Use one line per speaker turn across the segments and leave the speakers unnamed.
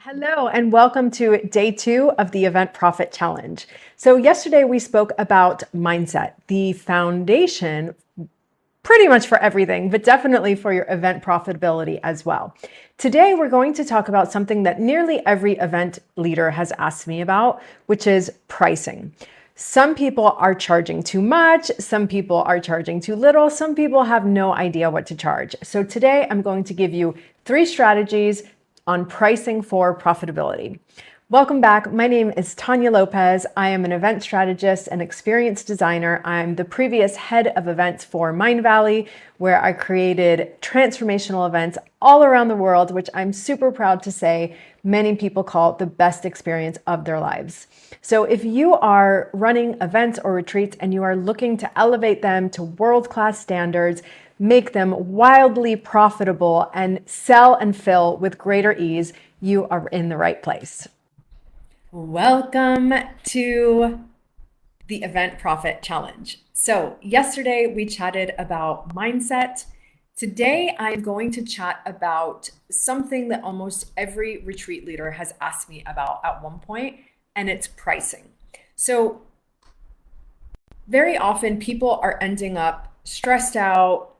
Hello, and welcome to day 2 of the Event Profit Challenge. So, yesterday we spoke about mindset, the foundation pretty much for everything, but definitely for your event profitability as well. Today, we're going to talk about something that nearly every event leader has asked me about, which is pricing. Some people are charging too much, some people are charging too little, some people have no idea what to charge. So today I'm going to give you 3 strategies on pricing for profitability. Welcome back. My name is Tanya Lopez. I am an event strategist and experience designer. I'm the previous head of events for Mindvalley, where I created transformational events all around the world, which I'm super proud to say many people call the best experience of their lives. So if you are running events or retreats and you are looking to elevate them to world-class standards, make them wildly profitable, and sell and fill with greater ease, you are in the right place. Welcome to the Event Profit Challenge. So yesterday we chatted about mindset. Today I'm going to chat about something that almost every retreat leader has asked me about at one point, and it's pricing. So very often people are ending up stressed out,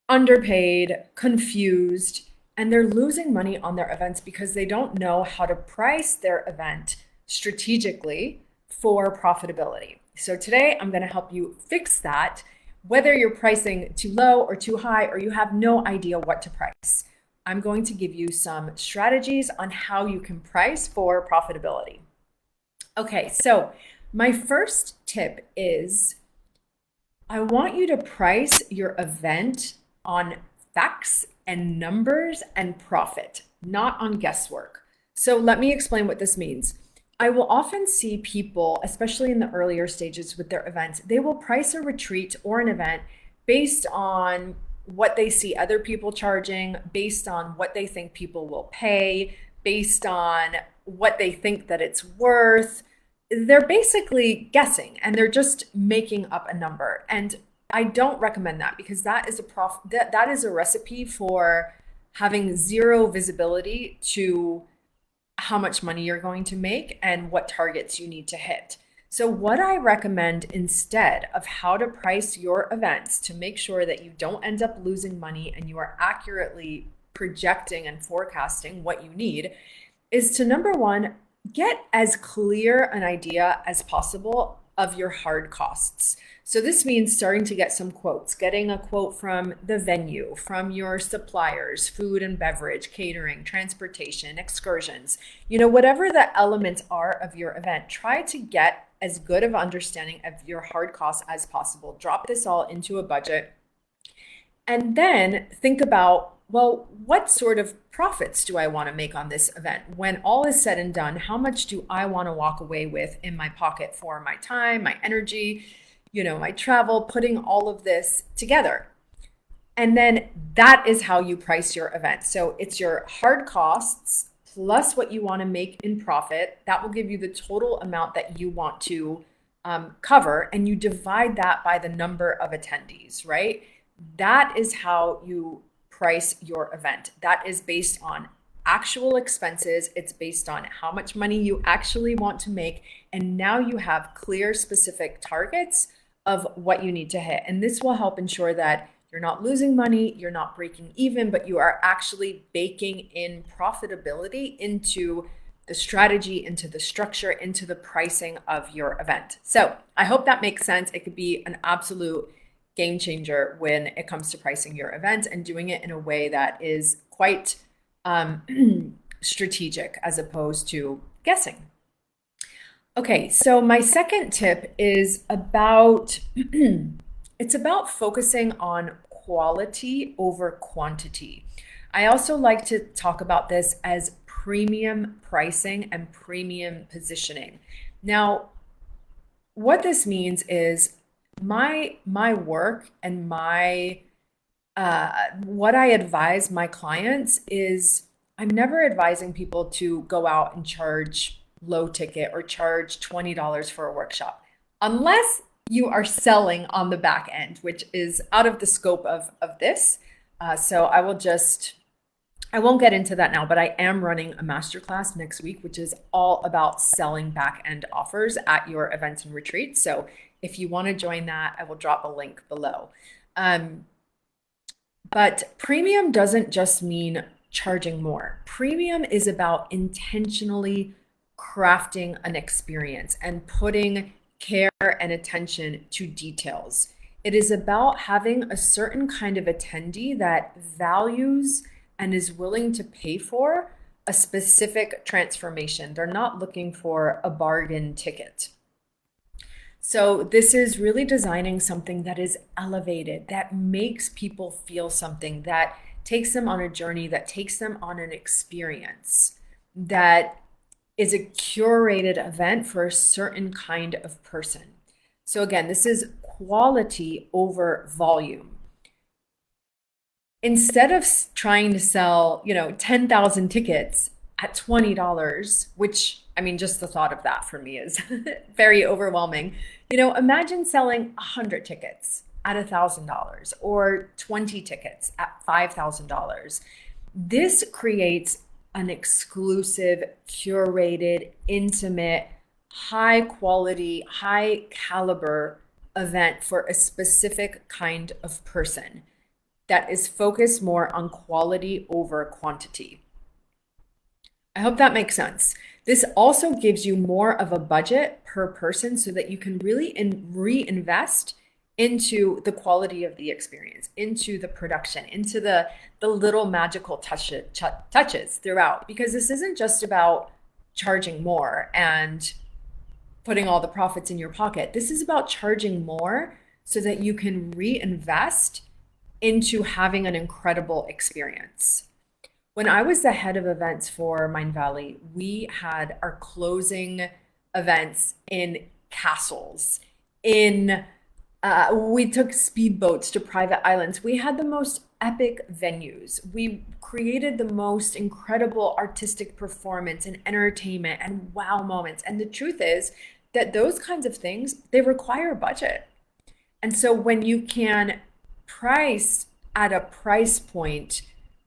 underpaid, confused, and they're losing money on their events because they don't know how to price their event strategically for profitability. So today I'm going to help you fix that, whether you're pricing too low or too high, or you have no idea what to price. I'm going to give you some strategies on how you can price for profitability. Okay, so my first tip is I want you to price your event on facts and numbers and profit, not on guesswork. So let me explain what this means. I will often see people, especially in the earlier stages with their events, they will price a retreat or an event based on what they see other people charging, based on what they think people will pay, based on what they think that it's worth. They're basically guessing and they're just making up a number. And I don't recommend that because that is a recipe for having zero visibility to how much money you're going to make and what targets you need to hit. So what I recommend instead of how to price your events to make sure that you don't end up losing money and you are accurately projecting and forecasting what you need is to, number one, get as clear an idea as possible of your hard costs. So this means starting to get some quotes, getting a quote from the venue, from your suppliers, food and beverage, catering, transportation, excursions, whatever the elements are of your event, try to get as good of understanding of your hard costs as possible. Drop this all into a budget and then think about, well, what sort of profits do I want to make on this event? When all is said and done, how much do I want to walk away with in my pocket for my time, my energy, my travel, putting all of this together? And then that is how you price your event. So it's your hard costs plus what you want to make in profit. That will give you the total amount that you want to cover. And you divide that by the number of attendees, right? That is how you price your event. That is based on actual expenses. It's based on how much money you actually want to make. And now you have clear, specific targets of what you need to hit. And this will help ensure that you're not losing money, you're not breaking even, but you are actually baking in profitability into the strategy, into the structure, into the pricing of your event. So I hope that makes sense. It could be an absolute game changer when it comes to pricing your events and doing it in a way that is quite strategic as opposed to guessing. Okay, so my second tip is about it's about focusing on quality over quantity. I also like to talk about this as premium pricing and premium positioning. Now, what this means is my work and my what I advise my clients is I'm never advising people to go out and charge low ticket or charge $20 for a workshop unless you are selling on the back end, which is out of the scope of this. So I will just I won't get into that now, but I am running a masterclass next week, which is all about selling back end offers at your events and retreats. So if you want to join that, I will drop a link below. But premium doesn't just mean charging more. Premium is about intentionally crafting an experience and putting care and attention to details. It is about having a certain kind of attendee that values and is willing to pay for a specific transformation. They're not looking for a bargain ticket. So this is really designing something that is elevated, that makes people feel something, that takes them on a journey, that takes them on an experience, that is a curated event for a certain kind of person. So again, this is quality over volume. Instead of trying to sell, 10,000 tickets at $20, which, I mean, just the thought of that for me is very overwhelming. Imagine selling 100 tickets at $1,000 or 20 tickets at $5,000. This creates an exclusive, curated, intimate, high quality, high caliber event for a specific kind of person that is focused more on quality over quantity. I hope that makes sense. This also gives you more of a budget per person so that you can really reinvest into the quality of the experience, into the production, into the little magical touches throughout, because this isn't just about charging more and putting all the profits in your pocket. This is about charging more so that you can reinvest into having an incredible experience. When I was the head of events for Mindvalley, we had our closing events in castles, we took speedboats to private islands. We had the most epic venues. We created the most incredible artistic performance and entertainment and wow moments. And the truth is that those kinds of things, they require budget. And so when you can price at a price point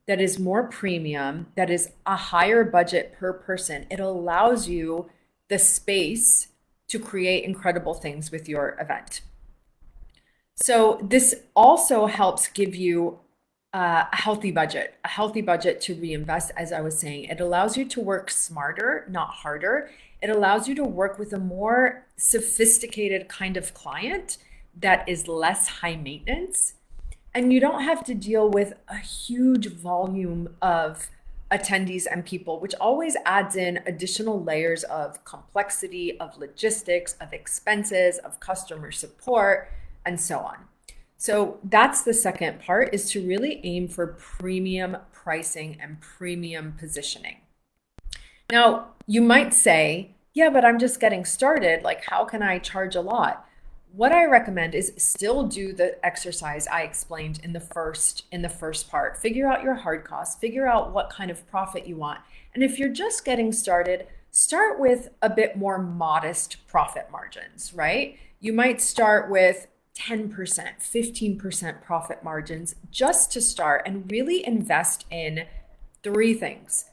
that is more premium, that is a higher budget per person, it allows you the space to create incredible things with your event. So this also helps give you a healthy budget to reinvest, as I was saying. It allows you to work smarter, not harder. It allows you to work with a more sophisticated kind of client that is less high maintenance. And you don't have to deal with a huge volume of attendees and people, which always adds in additional layers of complexity, of logistics, of expenses, of customer support, and so on. So that's the second part, is to really aim for premium pricing and premium positioning. Now, you might say, yeah, but I'm just getting started. Like, how can I charge a lot? What I recommend is still do the exercise I explained in the first part. Figure out your hard costs, figure out what kind of profit you want. And if you're just getting started, start with a bit more modest profit margins, right? You might start with 10%, 15% profit margins just to start, and really invest in 3 things.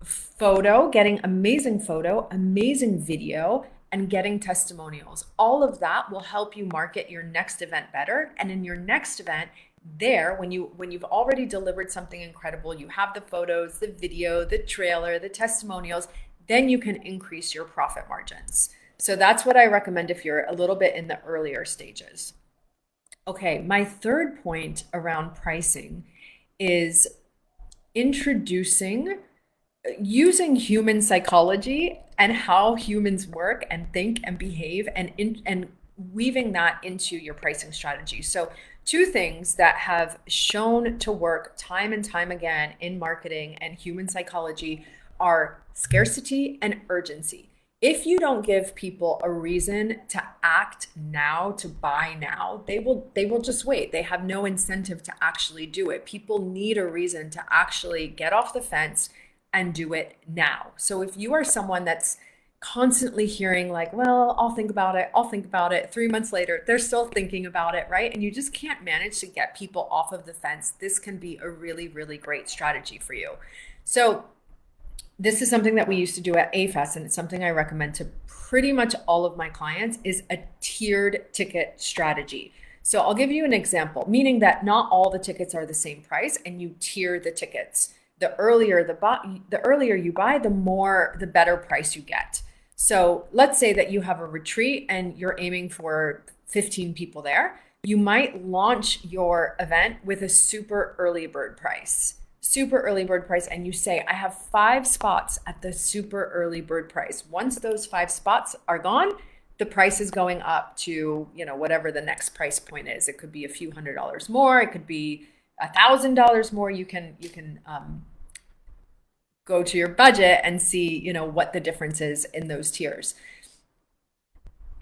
Photo, getting amazing photo, amazing video, and getting testimonials. All of that will help you market your next event better. And in your next event, when you've already delivered something incredible, you have the photos, the video, the trailer, the testimonials, then you can increase your profit margins. So that's what I recommend if you're a little bit in the earlier stages. Okay, my third point around pricing is using human psychology and how humans work and think and behave, and weaving that into your pricing strategy. So 2 things that have shown to work time and time again in marketing and human psychology are scarcity and urgency. If you don't give people a reason to act now, to buy now, they will just wait. They have no incentive to actually do it. People need a reason to actually get off the fence and do it now. So if you are someone that's constantly hearing like, well, I'll think about it. I'll think about it. 3 months later, they're still thinking about it, right? And you just can't manage to get people off of the fence. This can be a really, really great strategy for you. So this is something that we used to do at AFES, and it's something I recommend to pretty much all of my clients, is a tiered ticket strategy. So I'll give you an example, meaning that not all the tickets are the same price, and you tier the tickets. The earlier you buy, the better price you get. So let's say that you have a retreat and you're aiming for 15 people there. You might launch your event with a super early bird price. And you say, I have 5 spots at the super early bird price. Once those 5 spots are gone, the price is going up to, whatever the next price point is. It could be a few $100s more. It could be $1,000 more. You can go to your budget and see, what the difference is in those tiers.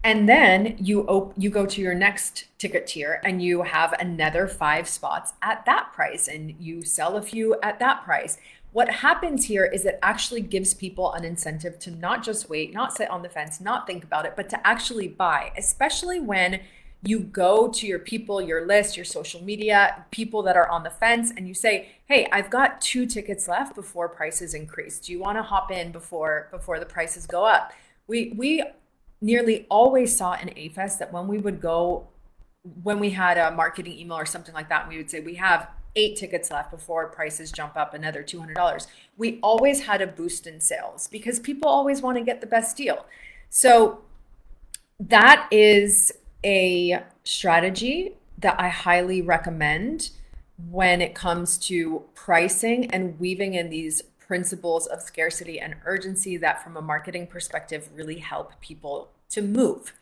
And then you go to your next ticket tier and you have another 5 spots at that price, and you sell a few at that price. What happens here is it actually gives people an incentive to not just wait, not sit on the fence, not think about it, but to actually buy, especially when you go to your people, your list, your social media, people that are on the fence, and you say, hey, I've got 2 tickets left before prices increase. Do you want to hop in before the prices go up? We nearly always saw in AFES that when we had a marketing email or something like that, and we would say, we have 8 tickets left before prices jump up another $200. We always had a boost in sales because people always want to get the best deal. So that is a strategy that I highly recommend when it comes to pricing and weaving in these principles of scarcity and urgency that from a marketing perspective really help people to move.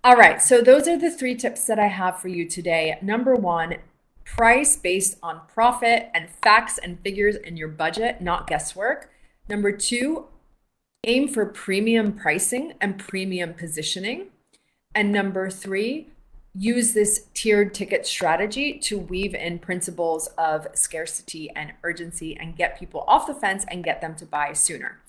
All right, so those are the 3 tips that I have for you today. Number 1, price based on profit and facts and figures in your budget, not guesswork. Number 2, aim for premium pricing and premium positioning. And number 3, use this tiered ticket strategy to weave in principles of scarcity and urgency and get people off the fence and get them to buy sooner.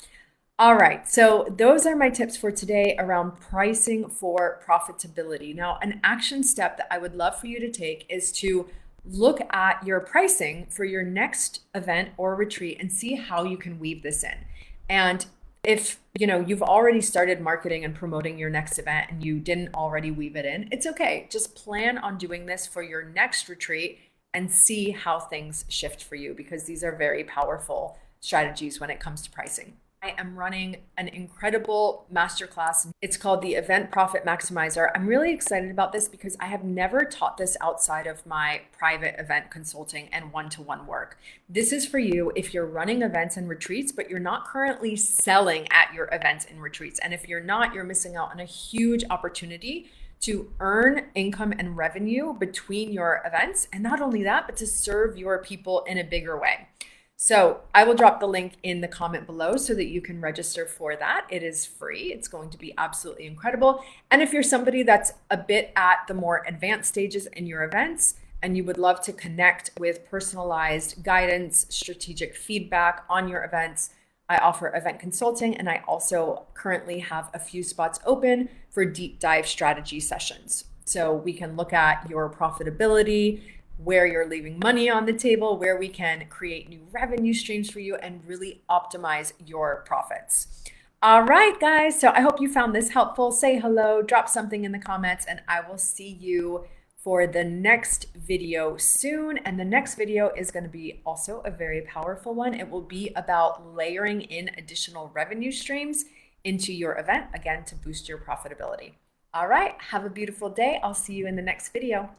All right, so those are my tips for today around pricing for profitability. Now, an action step that I would love for you to take is to look at your pricing for your next event or retreat and see how you can weave this in. And if you've already started marketing and promoting your next event and you didn't already weave it in, it's okay. Just plan on doing this for your next retreat and see how things shift for you, because these are very powerful strategies when it comes to pricing. I am running an incredible masterclass. It's called the Event Profit Maximizer. I'm really excited about this because I have never taught this outside of my private event consulting and one-to-one work. This is for you if you're running events and retreats, but you're not currently selling at your events and retreats. And if you're not, you're missing out on a huge opportunity to earn income and revenue between your events. And not only that, but to serve your people in a bigger way. So I will drop the link in the comment below so that you can register for that. It is free. It's going to be absolutely incredible. And if you're somebody that's a bit at the more advanced stages in your events and you would love to connect with personalized guidance, strategic feedback on your events, I offer event consulting, and I also currently have a few spots open for deep dive strategy sessions. So we can look at your profitability, where you're leaving money on the table, where we can create new revenue streams for you and really optimize your profits. All right, guys. So I hope you found this helpful. Say hello, drop something in the comments, and I will see you for the next video soon. And the next video is going to be also a very powerful one. It will be about layering in additional revenue streams into your event, again, to boost your profitability. All right. Have a beautiful day. I'll see you in the next video.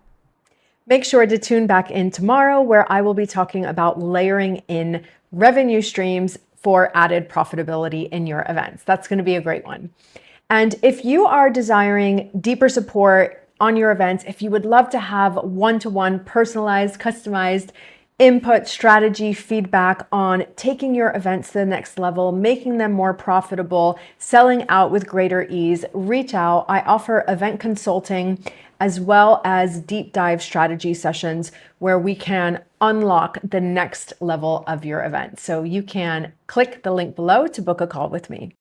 Make sure to tune back in tomorrow, where I will be talking about layering in revenue streams for added profitability in your events. That's going to be a great one. And if you are desiring deeper support on your events, if you would love to have one-to-one personalized, customized input, strategy, feedback on taking your events to the next level, making them more profitable, selling out with greater ease, reach out. I offer event consulting as well as deep dive strategy sessions where we can unlock the next level of your event. So you can click the link below to book a call with me.